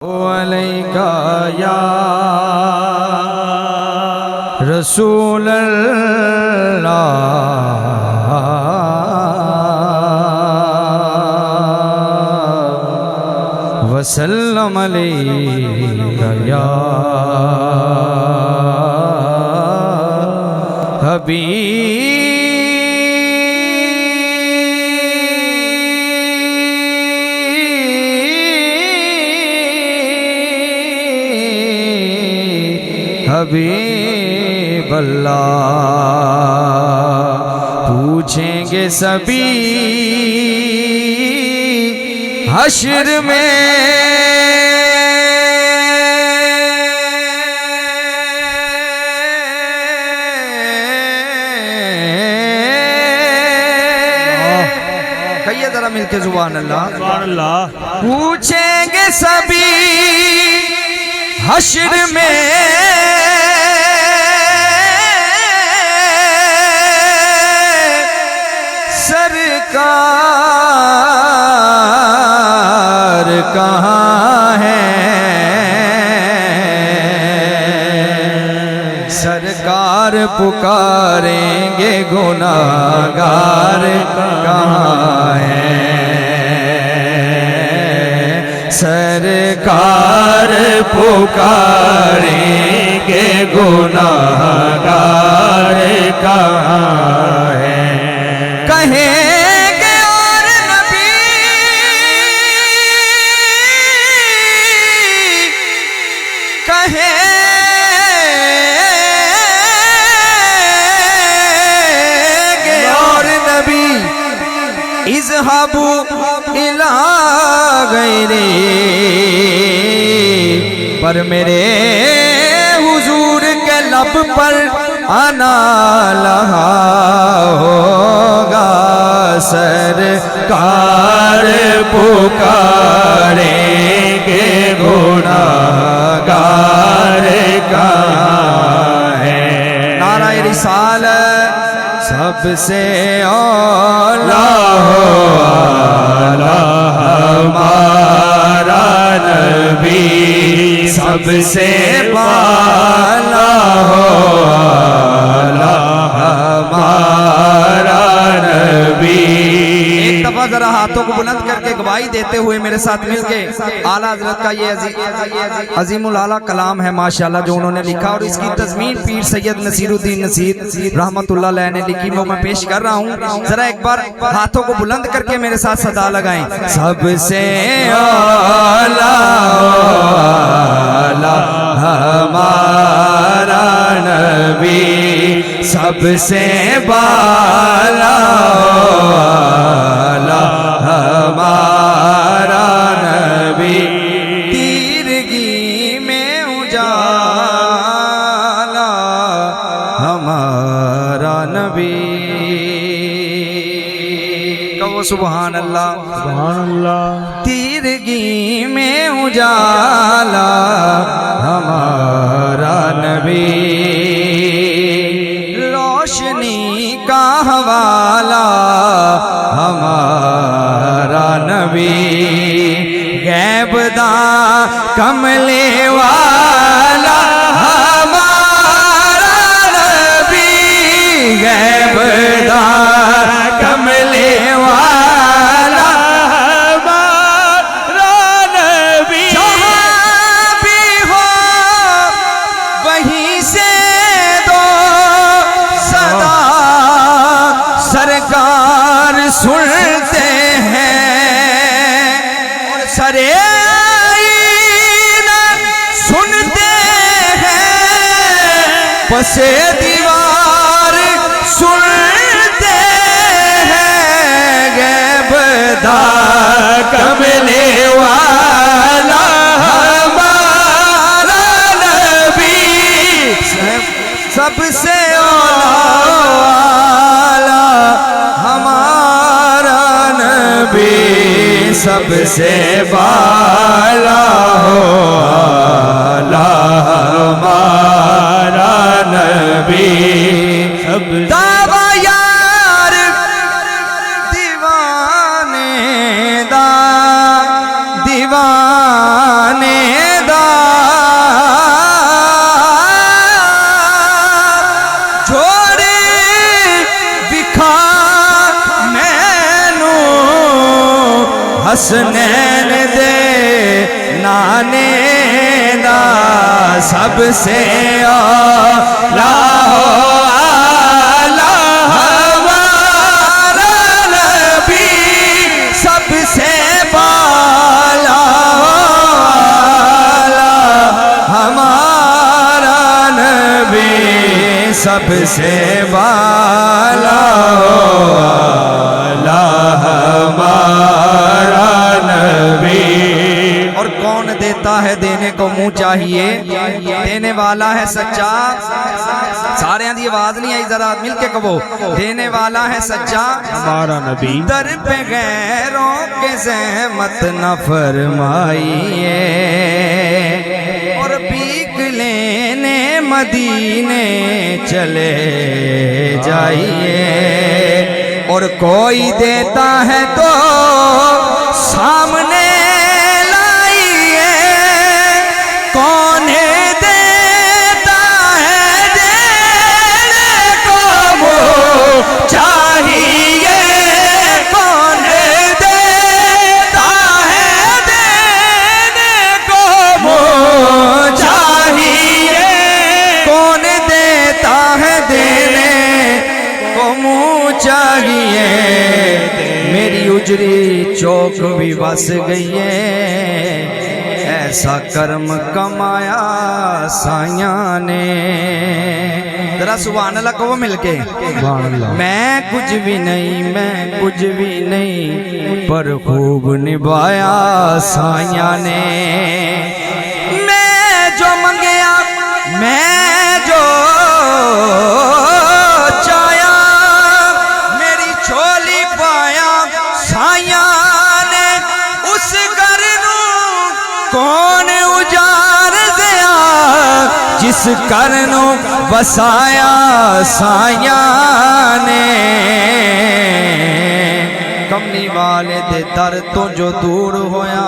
अलैका या रसूल अल्लाह वसल्लम अलैका या हबीब अल्लाह। पूछेंगे सभी हश्र में कहिए जरा मिलके जुबान अल्लाह। पूछेंगे सभी हश्र में सरकार कहाँ है, सरकार पुकारेंगे गुनाहगार कहाँ है, सरकार पुकारेंगे गुनाहगार कहाँ है। कहेंगे और नबी कहेंगे और नबी इज़हाबू इला गैरे, पर मेरे हुजूर के लब पर आना लहा होगा, सरकार पुकारेंगे गुनाहगार कहाँ है। नारा रिसालत सबसे औला हो आला हमारा नबी, सबसे बाला हो आला हमारा नबी। एक दफा जरा हाथों को बुलंद करके गवाही देते हुए मेरे साथ मिलके आला हजरत का ये अजीमुल आला कलाम है माशाल्लाह जो उन्होंने लिखा, और इसकी तज़मीन पीर सैयद नसीरुद्दीन नसीर रहमतुल्लाह अलैह ने लिखी, वो मैं पेश कर रहा हूँ। जरा एक बार हाथों को बुलंद करके मेरे साथ सदा लगाएं। सबसे आला हमारा नबी, सबसे बाला हमारा नबी, तीरगी में उजाला हमारा नबी। कहो सुभान अल्लाह सुभान अल्लाह। तीरगी में उजाला हमारा नबी, रोशनी का हवाला हमारा नबी, गैबदा कमले वाला हमारा नबी, गैबदा कमले वाला हमारा नबी, जहाँ भी हो वहीं से दो सदा, सरकार सुनते हैं और सरे सुनते हैं, पसे दीवार सुनते हैं, गैबदा कमले वाला हमारा नबी, सबसे औला हमारा नबी, सबसे बाला हो आला हमारा नबी। दावा यार दीवाने दा दीवाने हसनैन दे नाने दा सबसे आला हो आला हमारा नबी सबसे बाला आला हमारा नबी सबसे बाला आला हमारा नबी। और कौन देता है देने को मुंह चाहिए, देने वाला है सच्चा। सारे दी आवाज नहीं आई, जरा मिल के कहो, देने वाला है सच्चा हमारा नबी। दर पे गैरों के ज़हमत न फरमाइए और भीख लेने मदीने चले जाइए। और कोई देता है तो सामने लाइए, कौन देता है देने को वो चाहिए, कौन देता है देने को वो चाहिए, कौन देता है देने को मुँह चाहिए। मेरी उजरी चौक भी बस गई है, ऐसा कर्म कमाया साया ने। जरा सुभान अल्लाह कहो मिलके, मैं कुछ भी नहीं, मैं कुछ भी नहीं, पर खूब निभाया साया ने। मैं जो मंगया, मैं जो चाया, मेरी झोली पाया साया ने। उस घर नू कौन उजाड़ दिया, जिस घर नू बसाया साया ने। कमली वाले दे दर तो जो दूर होया,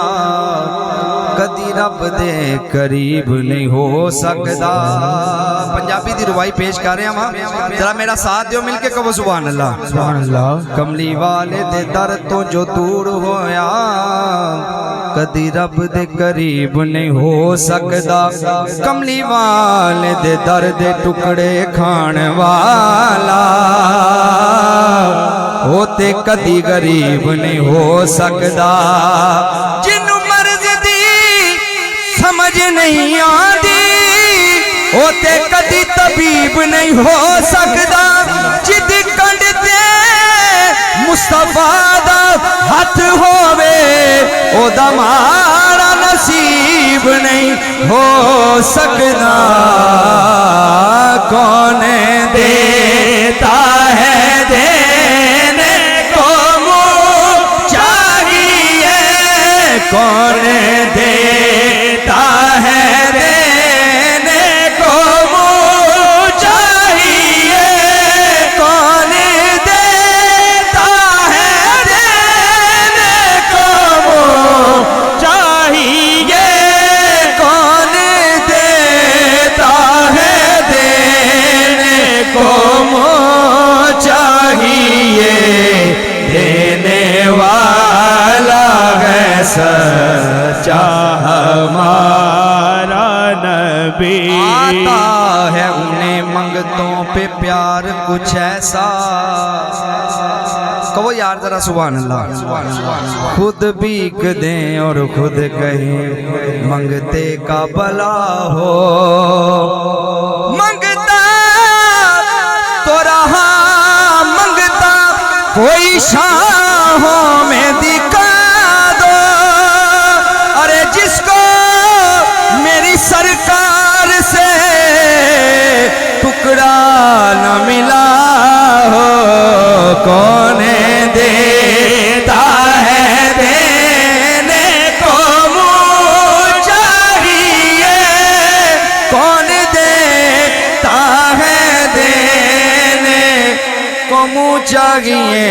कदी रब दे करीब नहीं हो सकता। पंजाबी दी रुवाई पेश कर रहे हैं, जरा मेरा साथ दियो मिलके कहो सुभान अल्लाह सुभान अल्लाह। कमली वाले दे दर तो जो दूर होया, कदी रब दे करीब नहीं हो सकता। कमली वाले दे दर दे टुकड़े खान वाला होते कदी गरीब नहीं हो सकता। जिन्नू मर्ज दी समझ नहीं आती, होते कदी तबीब नहीं हो सकता। जिद कंडते मुस्तफा दा हथ होवे, ओदा माड़ा नसीब नहीं हो सकता। कौन देता है देने को मुँह चाहिए, कौन देता है देने को मुँह चाहिए, कौन देता है देने को मुँह चाहिए, कौन देता है देने को मुँह चाहिए। देने वाला है सच्चा हमारा नबी। आता है उन्हें मंगतों पे प्यार कुछ ऐसा, कहो यार जरा सुभान अल्लाह। खुद भीख दें और खुद कहें मंगते का भला हो। मंगता तो रहा मंगता, कोई शाहों में दिखा दो। अरे जिसको मेरी सरकार से टुकड़ा न मिला हो, कौन देता है देने को मुँह चाहिए, कौन देता है देने को मुँह चाहिए।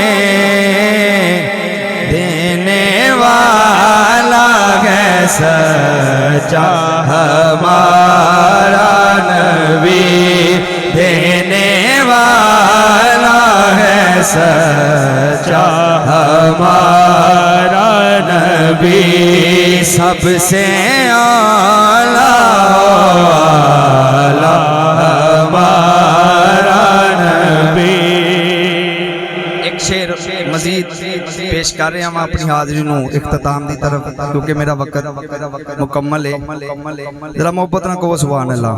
देने वाला है सच्चा हमारा नबी, देने वाला है सच्चा हमारा नबी। नबी सबसे आला हमारा नबी। एक शेर मजीद पेश कर रहे हैं हम अपनी हाज़री नूं इख्तिताम दी तरफ, क्योंकि मेरा वक्त मुकम्मल है। जरा मोहब्बत ना कहो सुभान अल्लाह।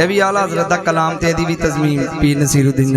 ये भी आला हज़रत दा कलाम ते दी भी तज़मीन पीर नसीरुद्दीन